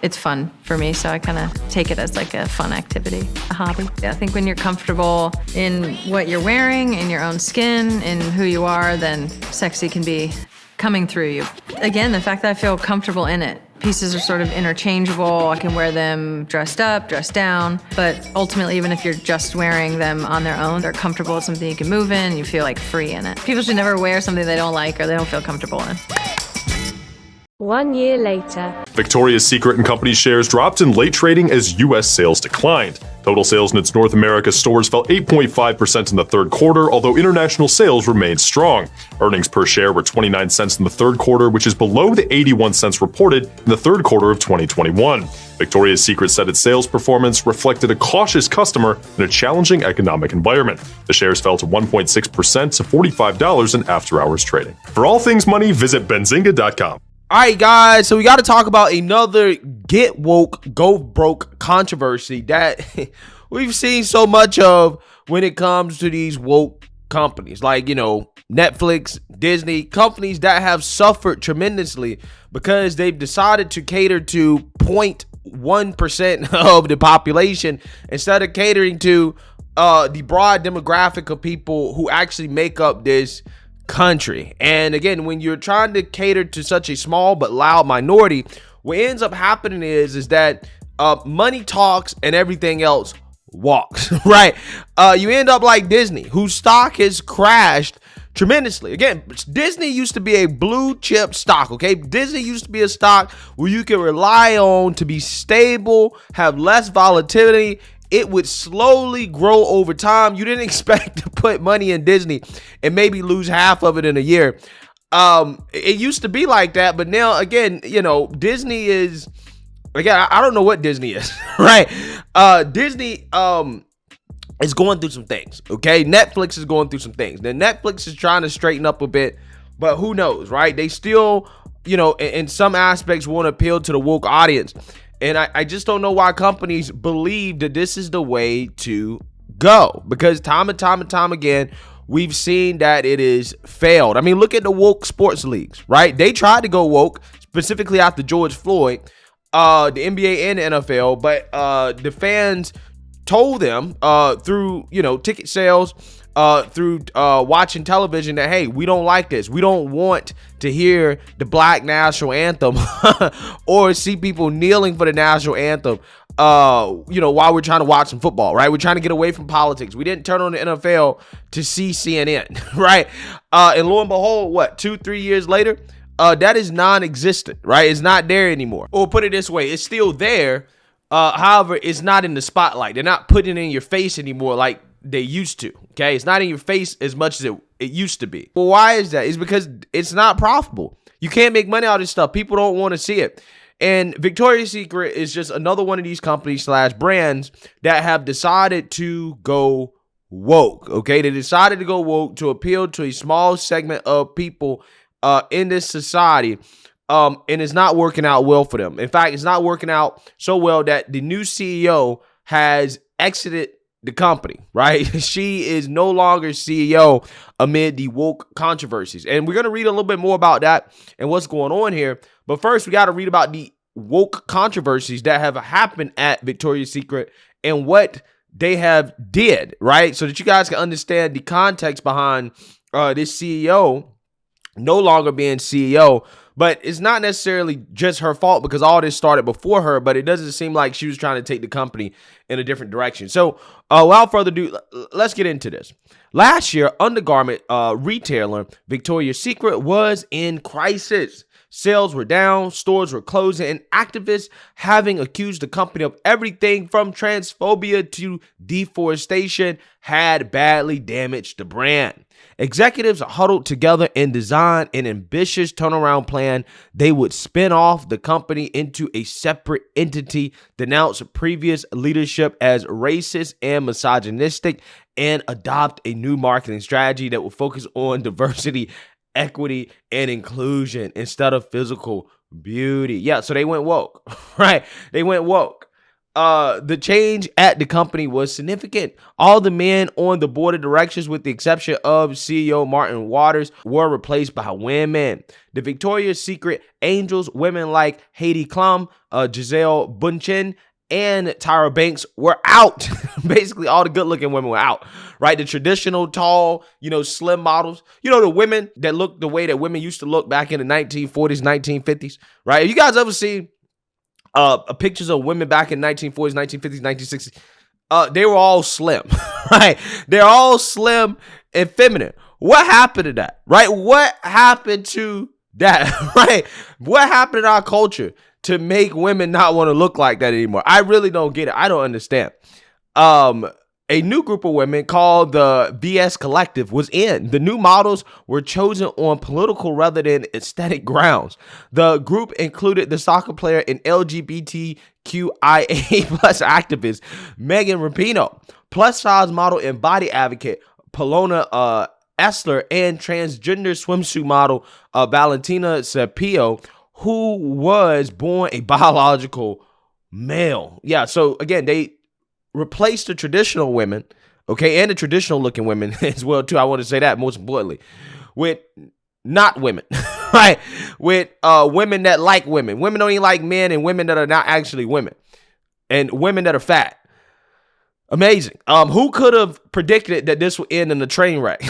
it's fun for me. So I kind of take it as like a fun activity, a hobby. I think when you're comfortable in what you're wearing, in your own skin, in who you are, then sexy can be coming through you. Again, the fact that I feel comfortable in it. Pieces are sort of interchangeable. I can wear them dressed up, dressed down, but ultimately, even if you're just wearing them on their own, they're comfortable. It's something you can move in, you feel like free in it. People should never wear something they don't like or they don't feel comfortable in. 1 year later. Victoria's Secret & Company shares dropped in late trading as U.S. sales declined. Total sales in its North America stores fell 8.5% in the third quarter, although international sales remained strong. Earnings per share were 29 cents in the third quarter, which is below the 81 cents reported in the third quarter of 2021. Victoria's Secret said its sales performance reflected a cautious customer in a challenging economic environment. The shares fell to 1.6% to $45 in after-hours trading. For all things money, visit benzinga.com. All right, guys, so we got to talk about another get woke, go broke controversy that we've seen so much of when it comes to these woke companies like, Netflix, Disney, companies that have suffered tremendously because they've decided to cater to 0.1% of the population instead of catering to the broad demographic of people who actually make up this country. And again, when you're trying to cater to such a small but loud minority, what ends up happening is that money talks and everything else walks, right? You end up like Disney, whose stock has crashed tremendously. Again, Disney used to be a blue chip stock, okay? Disney used to be a stock where you can rely on to be stable, have less volatility. It would slowly grow over time. You didn't expect to put money in Disney and maybe lose half of it in a year. It used to be like that, but now, again, Disney is, again, I don't know what Disney is, right? Disney is going through some things, okay? Netflix is going through some things. Then Netflix is trying to straighten up a bit, but who knows, right? They still, in some aspects want to appeal to the woke audience. And I just don't know why companies believe that this is the way to go. Because time and time again, we've seen that it is failed. I mean, look at the woke sports leagues, right? They tried to go woke, specifically after George Floyd, the NBA and the NFL. But the fans told them through, ticket sales, through watching television that, hey, we don't like this. We don't want to hear the Black national anthem or see people kneeling for the national anthem, while we're trying to watch some football, right? We're trying to get away from politics. We didn't turn on the NFL to see CNN, right? And lo and behold, 2-3 years later, that is non-existent, right? It's not there anymore. Or put it this way, it's still there. However, it's not in the spotlight. They're not putting it in your face anymore like they used to, okay? It's not in your face as much as it used to be. Well, why is that? It's because it's not profitable. You can't make money out of this stuff. People don't want to see it. And Victoria's Secret is just another one of these companies / brands that have decided to go woke, okay? They decided to go woke to appeal to a small segment of people in this society, and it's not working out well for them. In fact, it's not working out so well that the new CEO has exited the company, right? She is no longer CEO amid the woke controversies. And we're going to read a little bit more about that and what's going on here. But first, we got to read about the woke controversies that have happened at Victoria's Secret and what they have did, right? So that you guys can understand the context behind this CEO no longer being CEO. But it's not necessarily just her fault because all this started before her, but it doesn't seem like she was trying to take the company in a different direction. So without further ado, let's get into this. Last year, undergarment retailer Victoria's Secret was in crisis. Sales were down, stores were closing, and activists having accused the company of everything from transphobia to deforestation had badly damaged the brand. Executives huddled together and designed an ambitious turnaround plan. They would spin off the company into a separate entity, denounce previous leadership as racist and misogynistic, and adopt a new marketing strategy that would focus on diversity, equity, and inclusion instead of physical beauty. Yeah, so they went woke, right? They went woke. the change at the company was significant. All the men on the board of directors, with the exception of CEO Martin Waters, were replaced by women. The Victoria's Secret angels, women like Heidi Klum, Giselle Bundchen, and Tyra Banks were out. Basically, all the good-looking women were out, right? The traditional, tall, slim models. The women that look the way that women used to look back in the 1940s, 1950s, right? Have you guys ever seen pictures of women back in 1940s, 1950s, 1960s? They were all slim, right? They're all slim and feminine. What happened to that, right? What happened to that, right? What happened in our culture to make women not want to look like that anymore? I really don't get it. I don't understand. A new group of women called the VS Collective was in. The new models were chosen on political rather than aesthetic grounds. The group included the soccer player and LGBTQIA plus activist Megan Rapinoe, plus size model and body advocate Paloma Essler, and transgender swimsuit model Valentina Sapio, who was born a biological male. Yeah, so again, they replaced the traditional women, okay, and the traditional looking women as well too. I want to say that most importantly, with not women, right? With women that like women. Women don't even like men, and women that are not actually women, and women that are fat. Amazing. Who could have predicted that this would end in a train wreck,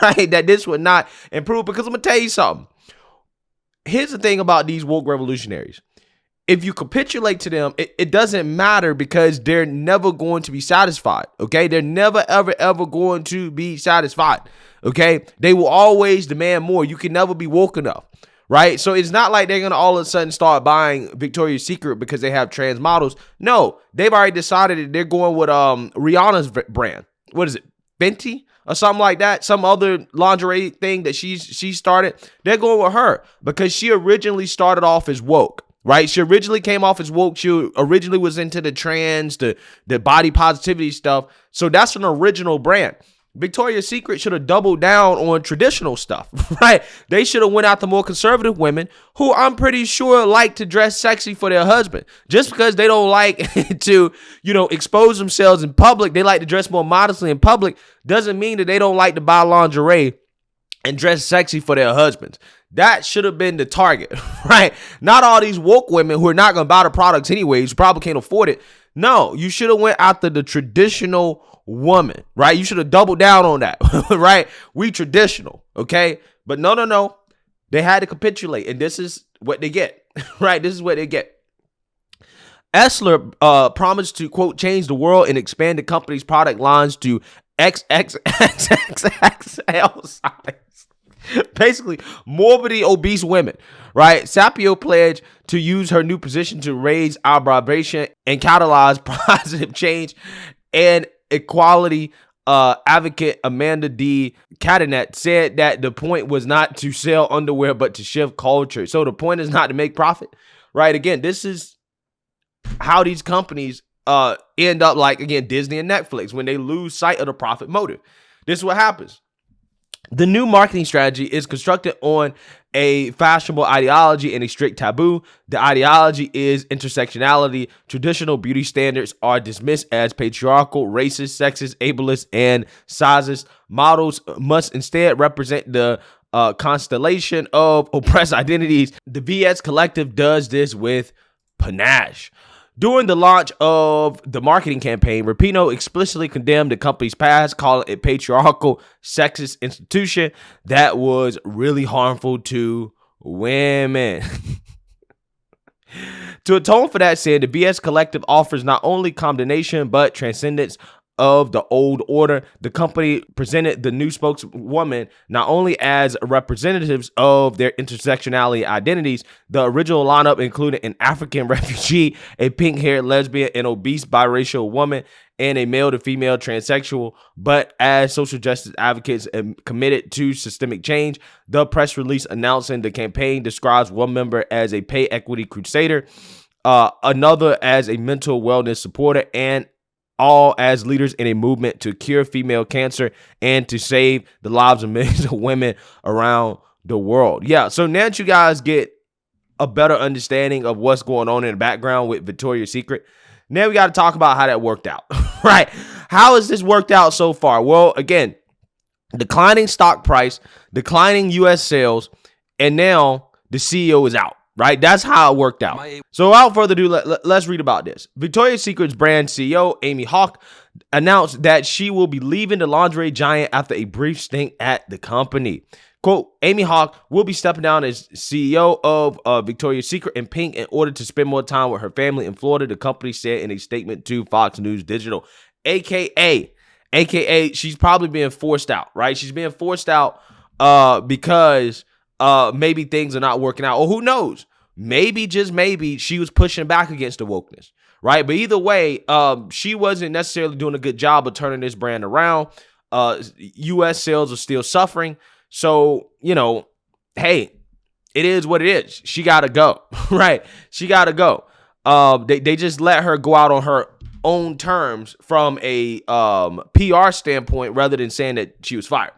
right? That this would not improve? Because I'm gonna tell you something. Here's the thing about these woke revolutionaries. If you capitulate to them, it doesn't matter, because they're never going to be satisfied, okay? They're never, ever, ever going to be satisfied, okay? They will always demand more. You can never be woke enough, right? So it's not like they're going to all of a sudden start buying Victoria's Secret because they have trans models. No, they've already decided that they're going with Rihanna's brand. What is it, Fenty? Or something like that, some other lingerie thing that she started. They're going with her because she originally started off as woke, right? She originally came off as woke. She originally was into the trans, the body positivity stuff. So that's an original brand. Victoria's Secret should have doubled down on traditional stuff, right? They should have went out to more conservative women who I'm pretty sure like to dress sexy for their husband. Just because they don't like to, expose themselves in public, they like to dress more modestly in public, doesn't mean that they don't like to buy lingerie and dress sexy for their husbands. That should have been the target, right? Not all these woke women who are not going to buy the products anyways, probably can't afford it. No, you should have went after the traditional woman, right? You should have doubled down on that, right? We traditional, okay? But no. They had to capitulate, and this is what they get, right? This is what they get. Essler promised to, quote, change the world and expand the company's product lines to XXXXL size. Basically, morbidly obese women, right? Sapio pledged to use her new position to raise our vibration and catalyze positive change. And equality advocate Amanda D. Cadenet said that the point was not to sell underwear, but to shift culture. So the point is not to make profit, right? Again, this is how these companies end up like, again, Disney and Netflix, when they lose sight of the profit motive. This is what happens. The new marketing strategy is constructed on a fashionable ideology and a strict taboo. The ideology is intersectionality. Traditional beauty standards are dismissed as patriarchal, racist, sexist, ableist, and sizist. Models must instead represent the constellation of oppressed identities. The VS Collective does this with panache. During the launch of the marketing campaign, Rapinoe explicitly condemned the company's past, calling it a patriarchal, sexist institution that was really harmful to women. To atone for that, said the VS Collective offers not only condemnation but transcendence of the old order. The company presented the new spokeswoman not only as representatives of their intersectionality identities. The original lineup included an African refugee, a pink-haired lesbian, an obese biracial woman, and a male to female transsexual, but as social justice advocates committed to systemic change. The press release announcing the campaign describes one member as a pay equity crusader, another as a mental wellness supporter, and all as leaders in a movement to cure female cancer and to save the lives of millions of women around the world. Yeah, so now that you guys get a better understanding of what's going on in the background with Victoria's Secret, Now we got to talk about how that worked out, right? How has this worked out so far? Well, again, declining stock price, declining U.S. sales, and now the CEO is out, right? That's how it worked out. So without further ado, let's read about this. Victoria's Secret's brand CEO, Amy Hauk, announced that she will be leaving the lingerie giant after a brief stint at the company. Quote, Amy Hauk will be stepping down as CEO of Victoria's Secret and Pink in order to spend more time with her family in Florida, the company said in a statement to Fox News Digital. AKA, she's probably being forced out, right? She's being forced out because maybe things are not working out. Or who knows? Maybe, just maybe, she was pushing back against the wokeness, right? But either way, she wasn't necessarily doing a good job of turning this brand around. U.S. sales are still suffering. So, hey, it is what it is. She got to go, right? She got to go. They just let her go out on her own terms from a PR standpoint rather than saying that she was fired.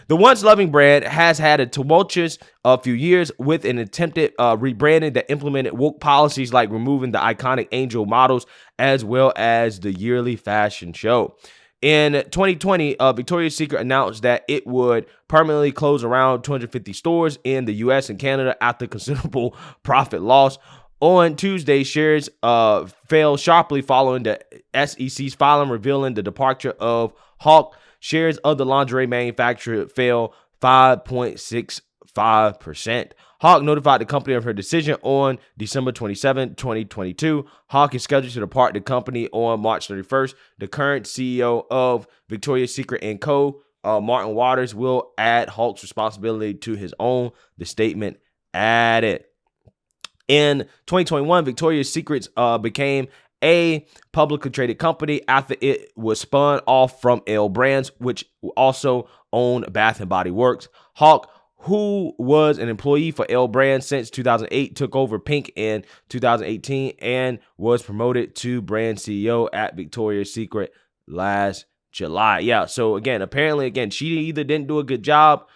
The once loving brand has had a tumultuous few years with an attempted rebranding that implemented woke policies like removing the iconic angel models as well as the yearly fashion show. In 2020, Victoria's Secret announced that it would permanently close around 250 stores in the U.S. and Canada after considerable profit loss. On Tuesday, shares fell sharply following the SEC's filing revealing the departure of Hauk. Shares of the lingerie manufacturer fell 5.65%. Hauk notified the company of her decision on December 27, 2022. Hauk is scheduled to depart the company on March 31st. The current CEO of Victoria's Secret & Co., Martin Waters, will add Hauk's responsibility to his own, the statement added. In 2021, Victoria's Secret became a publicly traded company after it was spun off from L Brands, which also owned Bath & Body Works. Hauk, who was an employee for L Brands since 2008, took over Pink in 2018 and was promoted to brand CEO at Victoria's Secret last July. Yeah, so apparently, she either didn't do a good job,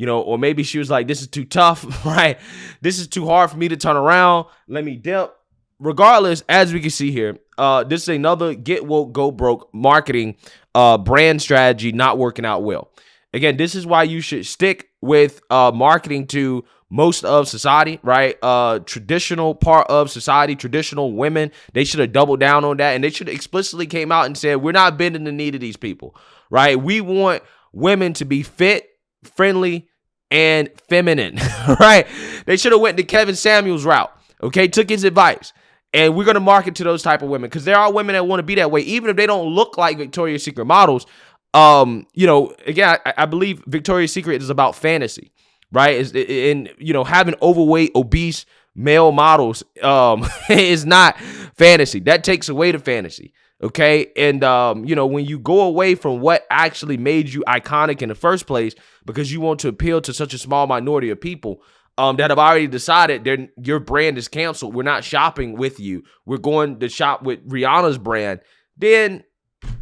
or maybe she was like, this is too tough, right? This is too hard for me to turn around. Let me dip. Regardless, as we can see here, this is another get woke, go broke marketing brand strategy not working out well. Again, this is why you should stick with marketing to most of society, right? Traditional part of society, traditional women. They should have doubled down on that, and they should have explicitly came out and said, we're not bending the knee to these people, right? We want women to be fit, friendly, and feminine, right? They should have went the Kevin Samuels route, okay? Took his advice. And we're going to market to those type of women because there are women that want to be that way, even if they don't look like Victoria's Secret models. Again, I believe Victoria's Secret is about fantasy, right? Having overweight, obese male models is not fantasy. That takes away the fantasy, okay? And, when you go away from what actually made you iconic in the first place because you want to appeal to such a small minority of people, that have already decided your brand is canceled. We're not shopping with you. We're going to shop with Rihanna's brand. Then,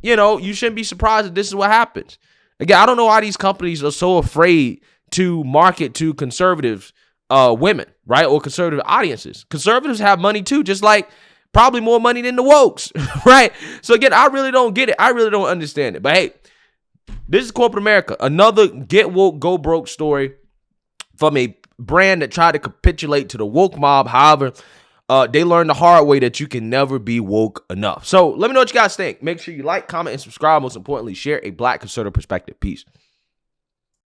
you shouldn't be surprised that this is what happens. Again, I don't know why these companies are so afraid to market to conservative women, right? Or conservative audiences. Conservatives have money too, just like probably more money than the wokes, right? So again, I really don't get it. I really don't understand it. But hey, this is corporate America. Another get woke, go broke story from a brand that tried to capitulate to the woke mob. However, they learned the hard way that you can never be woke enough. So let me know what you guys think. Make sure you like, comment, and subscribe. Most importantly, share a Black conservative perspective. Peace.